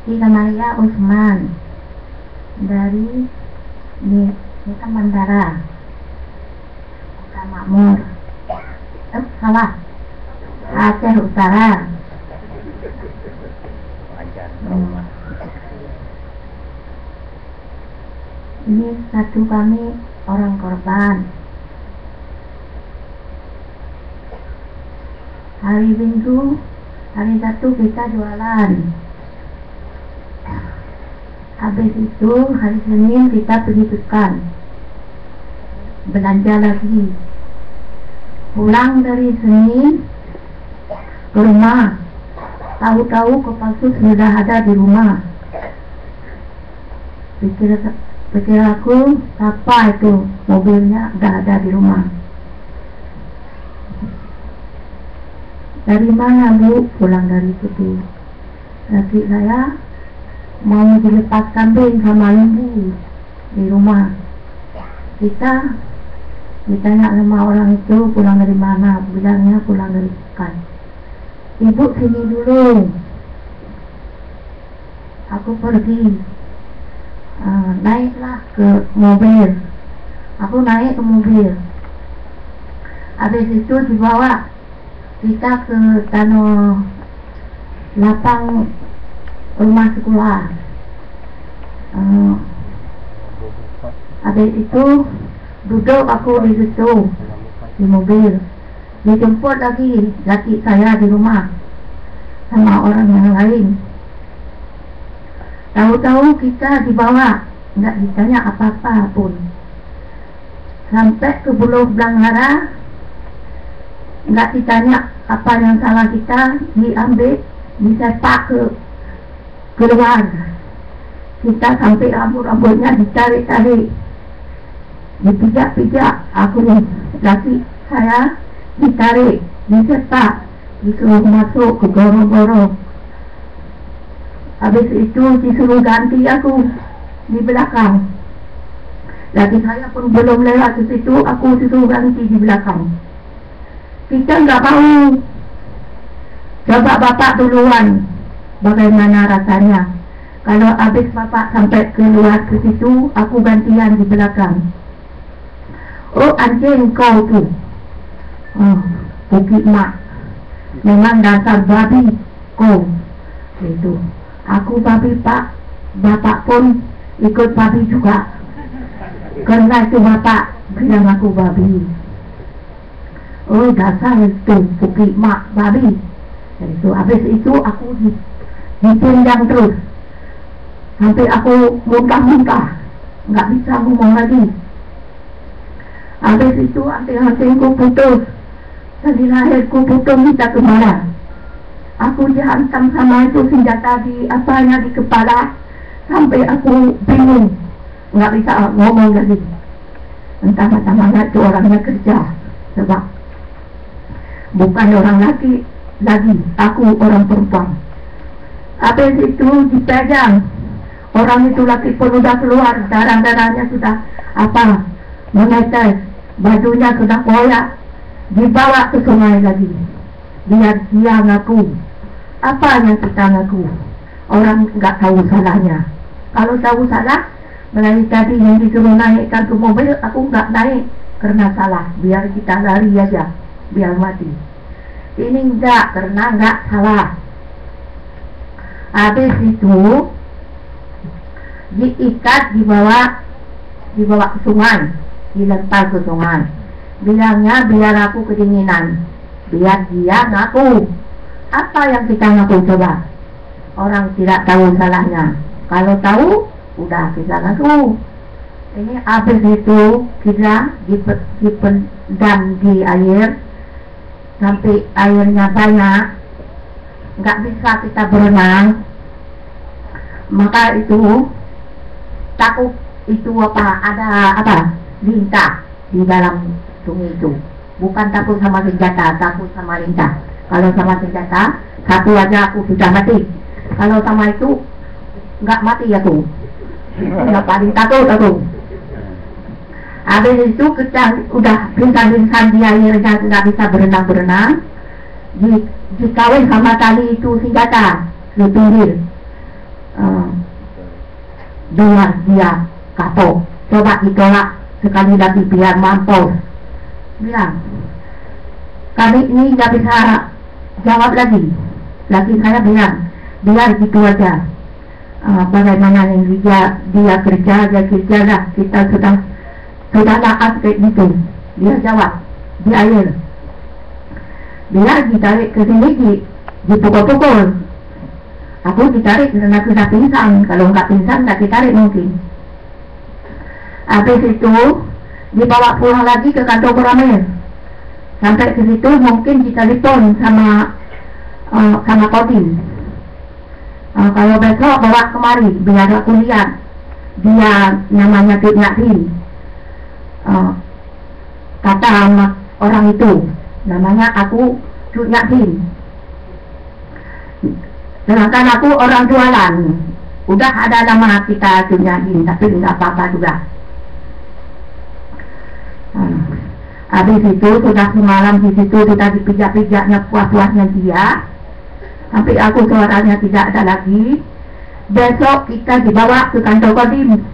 Ika Maria Usman dari Nita Mandara Kota Makmur. Salah, Aceh Utara. Ini satu kami orang korban. Hari Minggu, hari Sabtu kita jualan. Habis itu hari Senin kita pergi pekan, belanja lagi. Pulang dari Senin ke rumah, tahu-tahu Kopassus sudah ada di rumah. Pikir aku, apa itu mobilnya udah ada di rumah. Dari mana Bu? Pulang dari situ. Laki saya mau dilepas kambing sama lembu di rumah. Kita ditanya sama orang itu pulang dari mana, bilangnya pulang dari Pekan. Ibu sini dulu. Aku pergi, naiklah ke mobil. Aku naik ke mobil. Habis itu dibawa kita ke tanah lapang rumah sekolah. Habis itu duduk aku di situ di mobil. Dijemput lagi laki saya di rumah sama orang yang lain. Tahu-tahu kita dibawa, nggak ditanya apa-apa pun. Sampai ke Pulau Blangara, nggak ditanya apa yang salah kita, diambil, disepak ke keluar. Kita sampai rambut-rambutnya ditarik-tarik, dipijak-pijak. Aku laki saya ditarik, disepak, disuruh masuk ke gorong-gorong. Habis itu disuruh ganti aku di belakang. Laki saya pun belum lewat ke situ, aku disuruh ganti di belakang. Kita nggak mau. Coba bapak duluan, bagaimana rasanya? Kalau habis bapak sampai keluar ke situ, aku gantian di belakang. Oh anjing kau tuh. Oh, Bukit Mak. Memang dasar babi kau. Itu. Aku babi pak. Bapak pun ikut babi juga. Karena itu bapak bilang aku babi. Oh dasar itu Bukit Mak babi. Itu habis itu aku ditendang terus sampai aku muntah-muntah, nggak bisa ngomong lagi. Habis itu anting-antingku putus, tadi lahirku putus minta kemana. Aku dihantam sama itu senjata di apanya di kepala sampai aku bingung, nggak bisa ngomong lagi. Entah mana itu orangnya kerja, sebab bukan orang laki lagi, aku orang perempuan. Habis itu dipegang, orang itu laki pun sudah keluar, darah-darahnya sudah apa menetes, bajunya sudah koyak, dibawa ke sungai lagi. Biar dia ngaku. Apa yang kita ngaku? Orang nggak tahu salahnya. Kalau tahu salah, mulai tadi yang disuruh naikkan ke mobil, aku nggak naik karena salah. Biar kita lari aja, biar mati. Ini enggak, karena enggak salah. Habis itu diikat, dibawa ke sungai, dilempar ke sungai. Bilangnya biar aku kedinginan, biar dia ngaku. Apa yang kita ngaku coba? Orang tidak tahu salahnya. Kalau tahu, udah kita ngaku. Ini habis itu kita dipendam di air sampai airnya banyak, nggak bisa kita berenang. Maka itu takut itu ada lintah di dalam sungai itu. Bukan takut sama senjata, takut sama lintah. Kalau sama senjata, satu aja aku sudah mati. Kalau sama itu nggak mati aku. Nggak paling takut aku. Habis itu kita udah pingsan-pingsan di airnya, nggak bisa berenang-berenang. Dikawin sama tali itu senjata di pinggir. uh, biar dia kapok. Coba ditolak sekali lagi biar mampus. Bilang, kami ini nggak bisa jawab lagi. Lagi saya bilang, biar gitu aja. Bagaimana yang dia kerja lah. Kita sudah naas kayak gitu. Dia jawab, di air. Dia ditarik ke sini, dipukul-pukul. Aku ditarik karena aku sudah pingsan. Kalau nggak pingsan nggak ditarik mungkin. Habis itu dibawa pulang lagi ke kantor Koramil. Sampai ke situ mungkin ditelepon sama Kodim. Kalau besok bawa kemari biar aku lihat. Dia namanya Dik Nadim. Kata orang itu, namanya aku Dik Nadim. Sedangkan aku orang jualan. Udah ada nama kita Dik Nadim, tapi nggak apa-apa juga. Habis itu sudah semalam di situ sudah dipijak-pijaknya puas-puasnya dia, sampai aku suaranya tidak ada lagi. Besok kita dibawa ke kantor Kodim.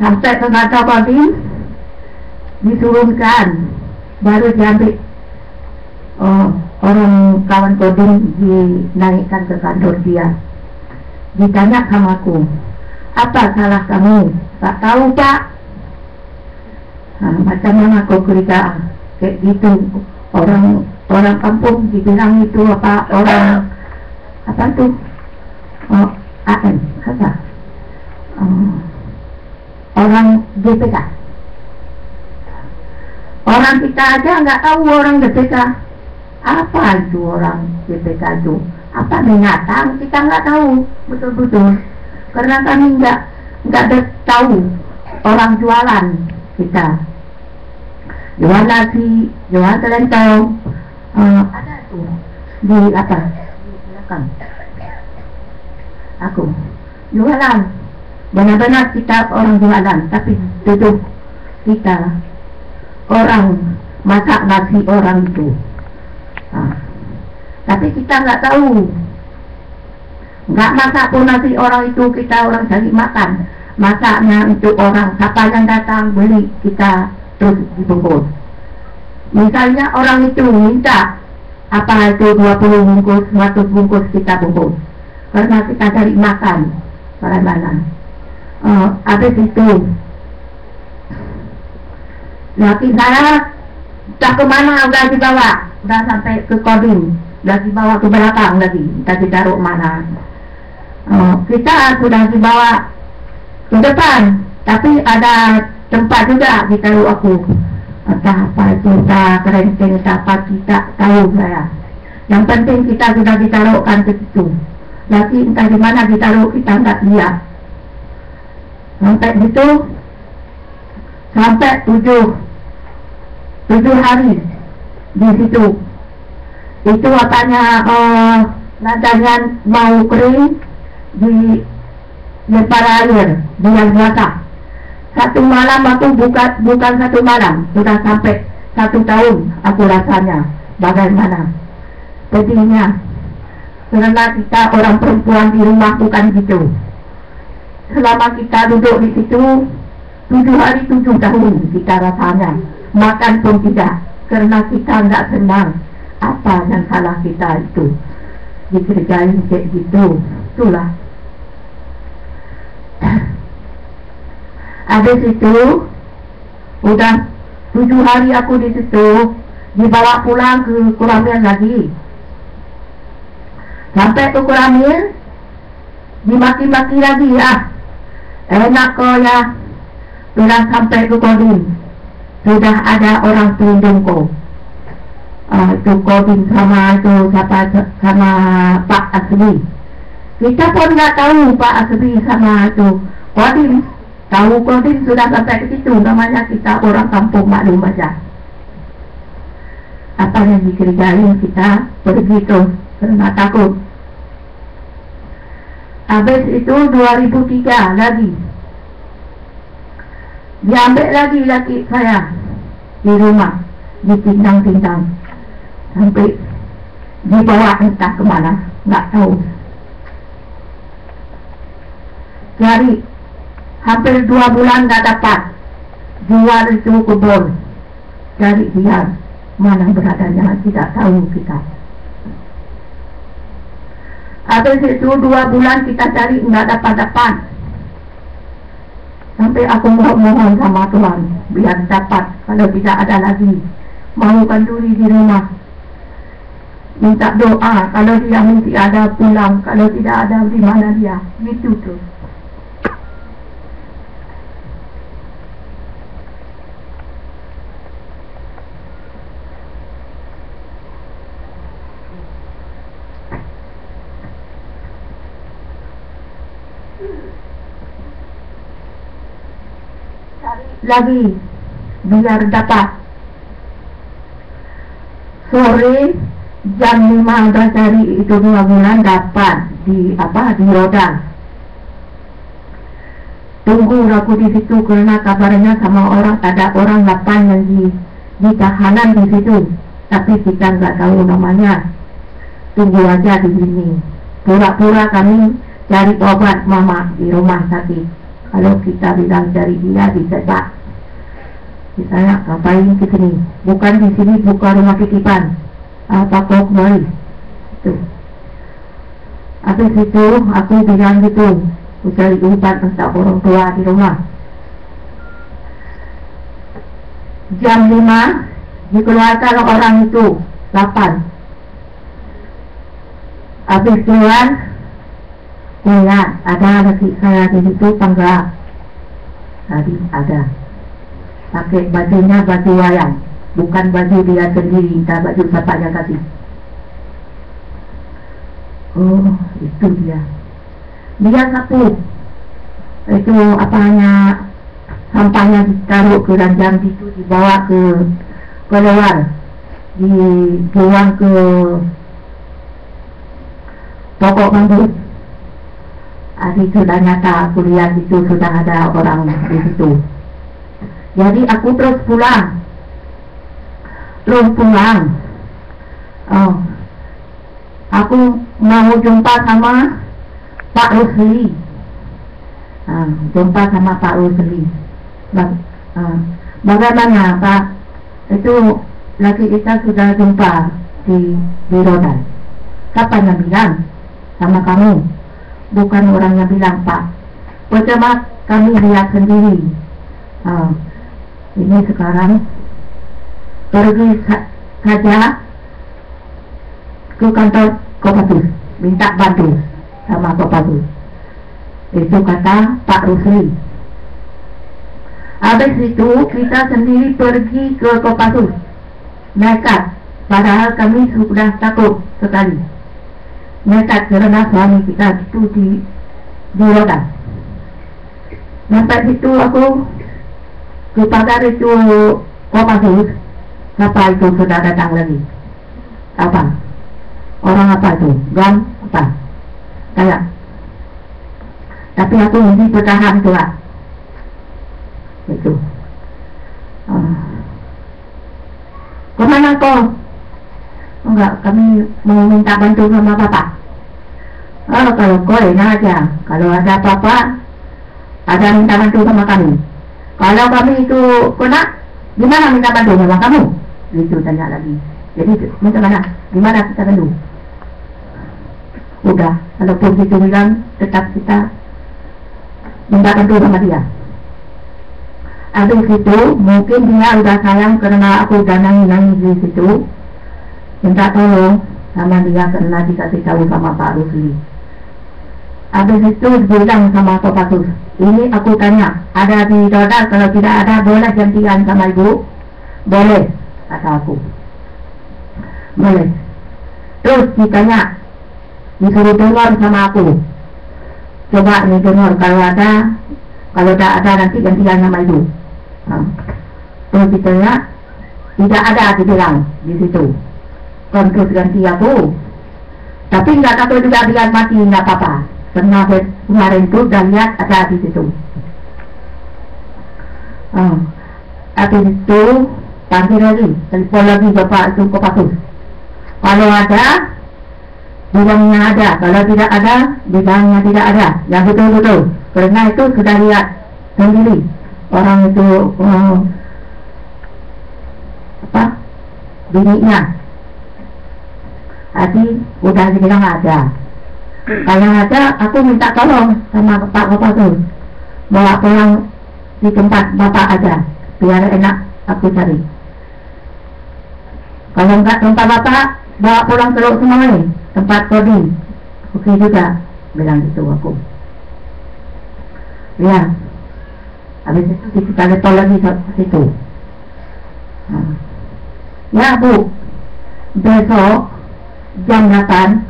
Sampai ke kantor Kodim diturunkan, baru diambil orang kawan Kodim, dinaikkan ke kantor dia. Ditanya sama aku, apa salah kamu? Tak tahu Pak. Macam mana kau kerja kayak gitu? Orang kampung dibilang itu apa, orang apa tuh, AM apa, orang GPK. Orang kita aja nggak tahu orang GPK apa itu. Orang GPK itu apa, binatang, kita nggak tahu betul-betul karena kami nggak tahu. Orang jualan kita jual nasi, jual kelentong, ada tuh di apa, di belakang aku jualan. Benar-benar kita orang jualan, tapi duduk kita orang masak nasi orang itu. Tapi kita nggak tahu, nggak masak pun nasi orang itu, kita orang cari makan. Masaknya untuk orang, siapa yang datang beli kita terus dibungkus. Misalnya orang itu minta apa itu 20 bungkus, 100 bungkus kita bungkus karena kita cari makan mana-mana. Habis itu laki saya tak kemana, udah dibawa, udah sampai ke Kodim, udah dibawa ke belakang lagi, kita ditaruh mana. Kita sudah dibawa ke depan, tapi ada tempat juga ditaruh aku. Entah apa itu, entah kerenteng, entah apa, kita tahu saya. Yang penting kita sudah ditaruhkan ke situ. Lagi entah di mana ditaruh, kita nggak lihat. Sampai situ, sampai 7 hari di situ. Itu katanya nadanya mau kering, di lempar air, bulan puasa. Satu malam aku bukan satu malam, sudah sampai 1 tahun aku rasanya bagaimana pedihnya. Karena kita orang perempuan di rumah bukan gitu. Selama kita duduk di situ 7 hari 7 tahun kita rasanya. Makan pun tidak, karena kita nggak senang apa yang salah kita itu dikerjain kayak gitu. Itulah. Habis itu udah 7 hari aku di situ, dibawa pulang ke Koramil lagi. Sampai ke Koramil dimaki-maki lagi, enak kok ya. Sudah sampai ke Kodim, sudah ada orang pelindung kok. Itu Kodim sama itu sama Pak Asri. Kita pun nggak tahu Pak Asri sama itu Kodim. Tahu Kodim sudah sampai ke situ, namanya kita orang kampung maklum aja. Apa yang dikerjain kita pergi terus karena takut. Habis itu 2003 lagi diambil lagi saya di rumah, ditindang-tindang sampai dibawa entah kemana, nggak tahu. cari hampir 2 bulan nggak dapat, jual itu kebun, cari dia mana beradanya tidak tahu kita. Habis itu 2 bulan kita cari nggak dapat, sampai aku mohon sama Tuhan biar dapat. Kalau tidak ada lagi, mahukan diri di rumah, minta doa. Kalau dia mesti ada pulang, kalau tidak ada di mana dia, gitu tuh. Lagi biar dapat. Sore jam 5 udah cari itu 2 bulan dapat di Rodan. Tunggu aku di situ karena kabarnya sama orang ada orang 8 yang di tahanan di situ, tapi kita nggak tahu namanya. Tunggu aja di sini. Pura-pura kami cari obat mama di rumah sakit. Kalau kita bilang cari dia ditebak. Misalnya ngapain ke sini? Bukan di sini, bukan rumah titipan. Apa kau kembali? Itu. Habis itu aku bilang gitu, aku cari obat untuk orang tua di rumah. Jam 5 dikeluarkan orang itu 8. Habis keluar, lihat ada laki saya di situ penggerak. Tadi ada pakai bajunya baju wayang, bukan baju dia sendiri, tak baju siapa yang kasih. Oh, itu dia. Dia sapu. Itu apanya, sampahnya ditaruh ke ranjang itu, dibawa ke luar, dibuang ke pokok bambu. Hari sudah nyata, aku lihat itu sudah ada orang di situ. Jadi aku terus pulang. Oh, aku mau jumpa sama Pak Rusli. Jumpa sama Pak Rusli. Bagaimana Pak? Itu laki kita sudah jumpa di Rodan. Siapa yang bilang sama kamu? Bukan orang yang bilang Pak. Pertama kami lihat sendiri. Ini sekarang pergi saja ke kantor Kopassus, minta bantu sama Kopassus. Itu kata Pak Rusli. Habis itu kita sendiri pergi ke Kopassus, nekat. Padahal kami sudah takut sekali. Nekat karena suami kita itu di Rodan. Sampai situ aku ke pagar itu Kopassus. Siapa itu sudah datang lagi? Apa? Orang apa itu? Gam? Apa? Kayak. Tapi aku mesti bertahan juga. Itu. Kemana kau? Enggak, kami mau minta bantu sama Bapak. Kalau kau enak aja. Kalau ada apa-apa, ada minta bantu sama kami. Kalau kami itu kena, gimana minta bantu sama kamu? Gitu tanya lagi. Jadi minta mana? Gimana kita bantu? Udah, kalau begitu bilang, tetap kita minta bantu sama dia. Habis itu mungkin dia udah sayang karena aku udah nangis di situ. Minta tolong sama dia karena dikasih tahu sama Pak Rusli. Habis itu bilang sama Kopassus, ini aku tanya, ada di Rodan? Kalau tidak ada, boleh gantian sama ibu? Boleh, kata aku. Boleh. Terus ditanya, disuruh dengar sama aku. Coba nih dengar, kalau tak ada nanti gantian sama ibu. Terus ditanya, tidak ada, dibilang di situ. Terus ganti aku, tapi nggak takut juga dia mati, nggak apa-apa. Karena kemarin itu dan lihat ada di situ. Habis itu panggil lagi, telepon lagi Bapak itu Kopassus. Kalau ada bilangnya ada. Kalau tidak ada, bilangnya tidak ada. Yang betul-betul. Karena itu sudah lihat sendiri orang itu bininya. Tadi udah bilang ada. Kalau ada, aku minta tolong sama Pak tuh bawa pulang di tempat Bapak aja, biar enak aku cari. Kalau enggak tempat Bapak, bawa pulang Teluk Semai, tempat Kodi. Oke juga, bilang gitu aku. Ya, habis itu kita lepas lagi ke situ. Ya Bu, besok jam 8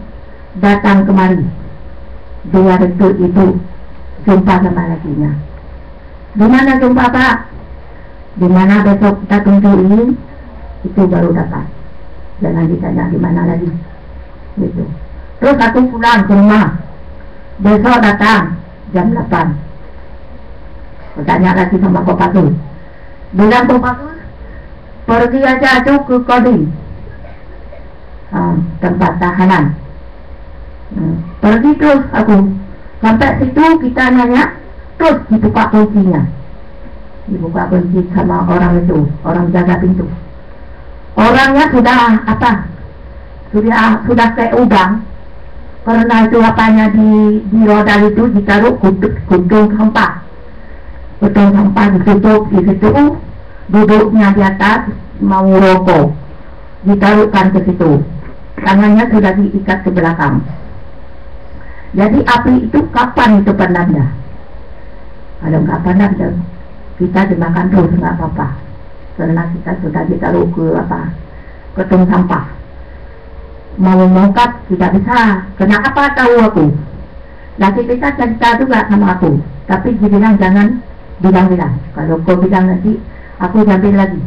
datang kemari. Dia itu jumpa sama lakinya. Di mana jumpa Pak? Di mana besok kita tunjukin, itu baru dapat. Jangan ditanya di mana lagi. Gitu. Terus aku pulang ke rumah. Besok datang jam 8. Bertanya lagi sama Pak Patus. Bilang Pak Patus, pergi aja tuh ke Kodi, tempat tahanan. Pergi terus aku. Sampai situ kita nanya, terus dibuka kuncinya. Dibuka kunci sama orang itu, orang jaga pintu. Orangnya sudah sudah kayak udang. Karena itu apanya di roda itu ditaruh gunung sampah. Gunung sampah ditutup di situ, duduknya di atas mau rokok. Ditaruhkan ke situ. Tangannya sudah diikat ke belakang. Jadi api itu kapan itu padamnya? Kalau nggak padam, kita dimakan terus nggak apa-apa. Karena kita sudah ditaruh ke tong sampah. Mau mengangkat tidak bisa. Kenapa tahu aku? Laki kita cerita juga sama aku, tapi dia bilang jangan bilang-bilang. Kalau kau bilang nanti aku ambil lagi.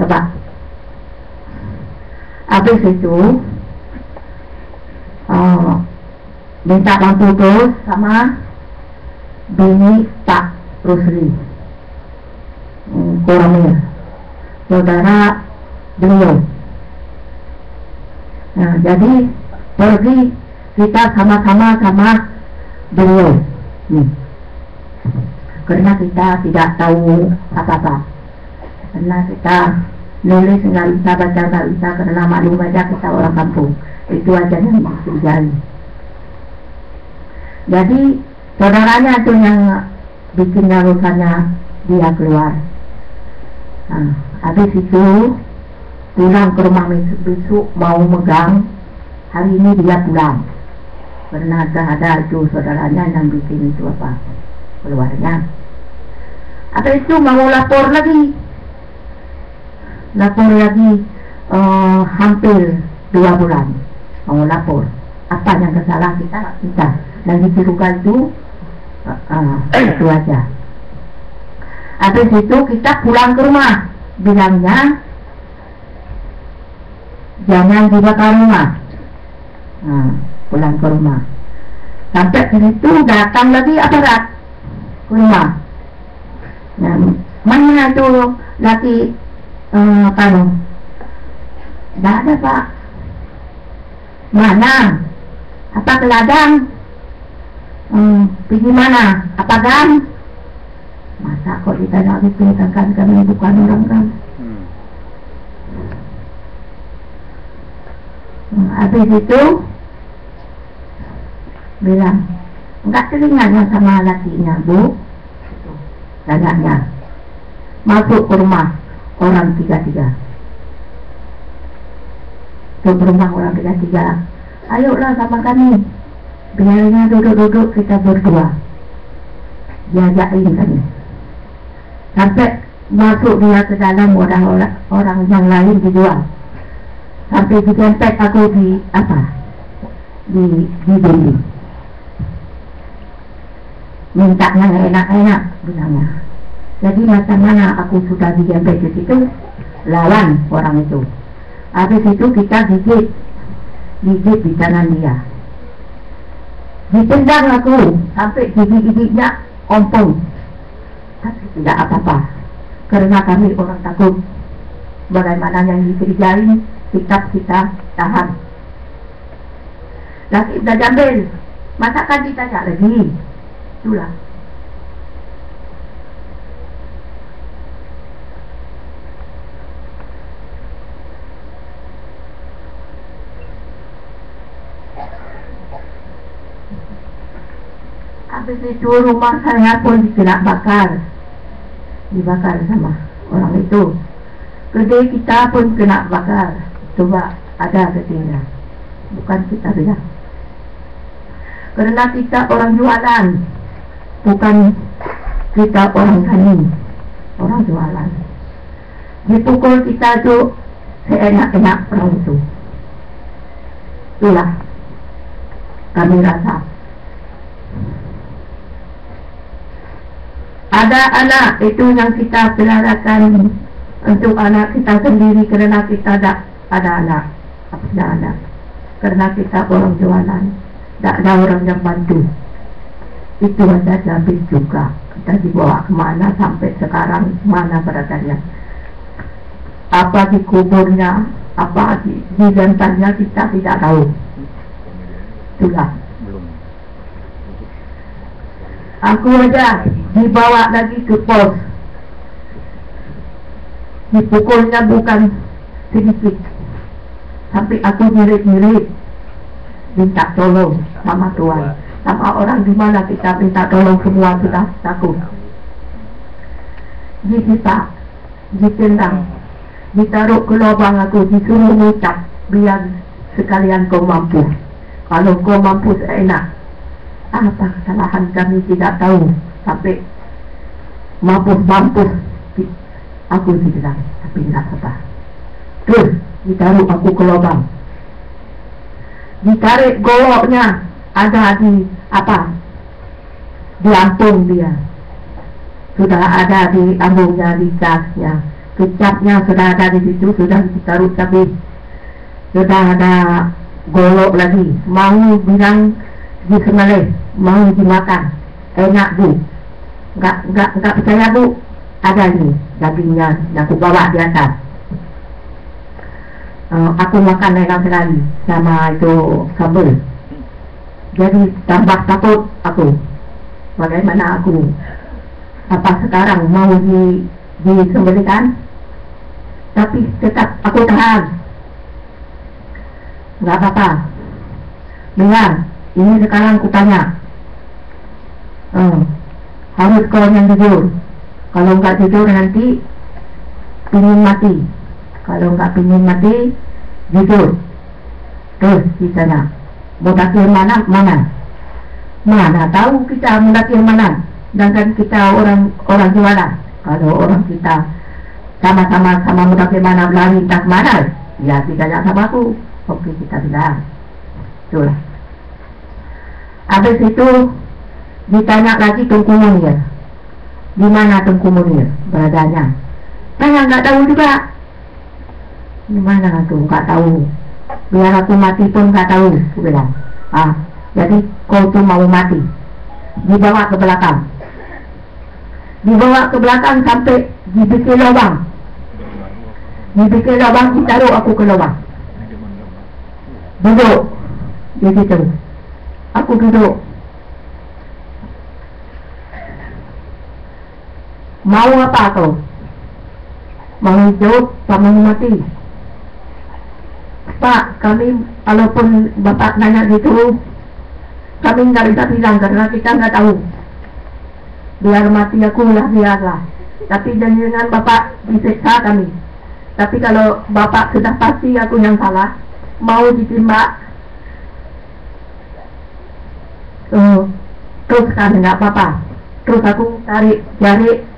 Coba. Habis itu minta lampu terus sama bini Pak Rusli, Koramil, saudara beliau. Nah, jadi pergi kita sama-sama sama beliau. Karena kita tidak tahu apa-apa. Karena kita nulis nggak bisa, baca nggak bisa, karena maklum aja kita orang kampung. Itu aja yang terjadi. Jadi saudaranya itu yang bikin urusannya dia keluar. Nah, habis itu pulang ke rumah besok mau megang. Hari ini dia pulang. Karena ada itu saudaranya yang bikin itu keluarnya. Habis itu mau lapor lagi. Hampir 2 bulan mau lapor. Apa yang kesalahan kita dan ditirukan itu itu aja. Habis itu kita pulang ke rumah, bilangnya jangan dibakar rumah. Pulang ke rumah. Sampai di situ datang lagi aparat ke rumah. Nah, mana itu laki tidak ada Pak. Mana? Apa ke ladang? Pergi mana? Apa gang? Masa kok ditanya gitu, kan kami bukan orang kan. Habis itu bilang enggak teringatnya sama lakinya Bu. Tanyanya masuk ke rumah orang 3-3. Ke rumah orang 3-3. Ayolah sama kami. Biarnya duduk-duduk kita berdua. Diajakin kami. Sampai masuk dia ke dalam, orang yang lain dijual. Sampai ditempel aku di dinding. Minta yang enak-enak bilangnya. Jadi macam mana aku sudah ditempel di situ, lawan orang itu. Habis itu kita gigit di kanan dia. Ditendang aku sampai gigi-giginya ompong. Tapi tidak apa-apa. Karena kami orang takut. Bagaimana yang dikerjain, sikap kita tahan. dah jambil. Masakan ditanya lagi. Itulah. Habis itu rumah saya pun kena bakar. Dibakar sama orang itu. Kedai kita pun kena bakar. Coba ada ketinggalan. Bukan kita bilang. Karena kita orang jualan. Bukan kita orang tani. Orang jualan. Dipukul kita tu seenak-enak orang itu. Itulah kami rasa. Ada anak itu yang kita pelarakan untuk anak kita sendiri kerana kita tak ada anak. Ada anak. Kerana kita orang jualan, tak ada orang yang bantu. Itu ada habis juga. Kita dibawa kemana sampai sekarang, mana beradanya. Apa di kuburnya, apa di jantannya kita tidak tahu. Itulah. Aku aja dibawa lagi ke pos. Dipukulnya bukan sedikit. Sampai aku mirip-mirip minta tolong sama Tuhan. Sama orang di mana kita minta tolong semua sudah takut. Disita, ditendang, ditaruh ke lubang aku, disuruh ngucap biar sekalian kau mampu. Kalau kau mampu seenak. Apa kesalahan kami tidak tahu. Sampai mampus aku tidak, tapi tidak apa. Terus ditaruh aku ke lubang, ditarik goloknya ada di apa, di ambung dia sudah ada, di ambungnya, di casnya, kecapnya sudah ada di situ, sudah ditaruh cabai, sudah ada golok lagi. Mau bilang disembelih, mau dimakan, enak bu. Enggak percaya bu, ada nih dagingnya yang aku bawa di atas. Aku makan enak sekali sama itu sambal. Jadi tambah takut aku. Bagaimana aku? Apa sekarang mau disembelihkan? Tapi tetap aku tahan. Enggak apa-apa. Dengar, ini sekarang aku tanya. Harus kau yang jujur. Kalau enggak jujur nanti pingin mati. Kalau enggak pingin mati, jujur. Terus di sana. Mau daki yang mana? Mana tahu kita mau daki yang mana? Sedangkan kita orang jualan. Kalau orang kita sama-sama mau daki mana, berlari entah mana, ya tidak sama aku. Oke, kita bilang. Itulah. Habis itu ditanya lagi Tengku Munir. Di mana Tengku Munir beradanya? Saya nggak tahu juga. Di mana tuh? Nggak tahu. Biar aku mati pun nggak tahu. Aku bilang. Jadi kau tuh mau mati. Dibawa ke belakang. Dibawa ke belakang sampai dibikin lubang. Dibikin lubang, ditaruh aku ke lubang. Duduk di situ. Aku duduk. Mau apa kau? Mau hidup sama mati? Pak, kami walaupun bapak nanya gitu, kami nggak bisa bilang karena kita nggak tahu. Biar mati aku lah, biarlah. Tapi jangan bapak disiksa kami. Tapi kalau bapak sudah pasti aku yang salah, mau ditimbak, terus kan nggak apa-apa. Terus aku tarik jari,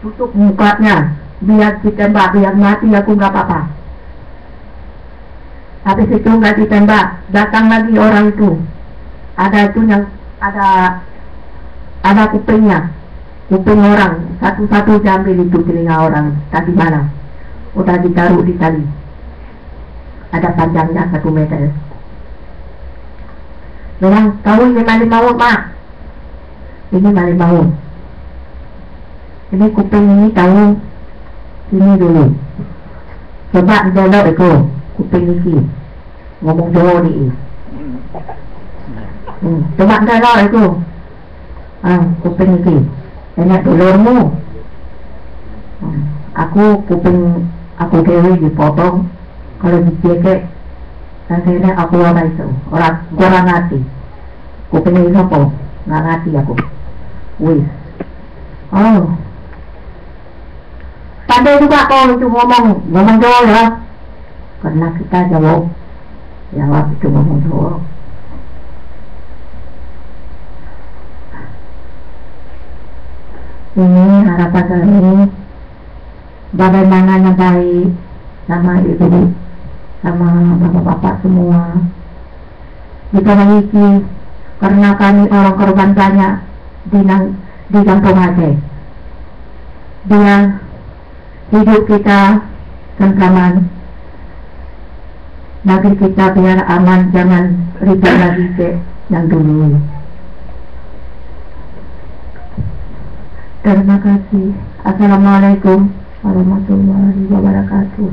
tutup mukanya, biar ditembak, biar mati aku nggak apa-apa. Habis itu nggak ditembak, datang lagi orang itu. Ada itu yang ada kupingnya, kuping orang, satu-satu diambil itu telinga orang. Tadi mana? Udah ditaruh di tali. Ada panjangnya 1 meter. Bilang, kau ini malimau mak. Ini malimau. Ini kuping ini tahu. Ini dulu. Coba jolok itu kuping ini. Ngomong jolok ni. Cuma darah itu kuping iki enak dulurmu. Kuping aku dewe dipotong kalau dicekek akhirnya aku orang ngerti kuping ini apa nggak ngerti aku wih pandai juga kau itu ngomong Jawa ya karena kita jawab itu ngomong Jawa. Ini harapan kami bagaimana yang baik sama ibu sama bapak-bapak semua di tanah ini karena kami orang korban banyak di kampung Aceh. Biar hidup kita tentraman, negeri kita biar aman, jangan ribut lagi ke yang dulu. Terima kasih. Assalamualaikum warahmatullahi wabarakatuh.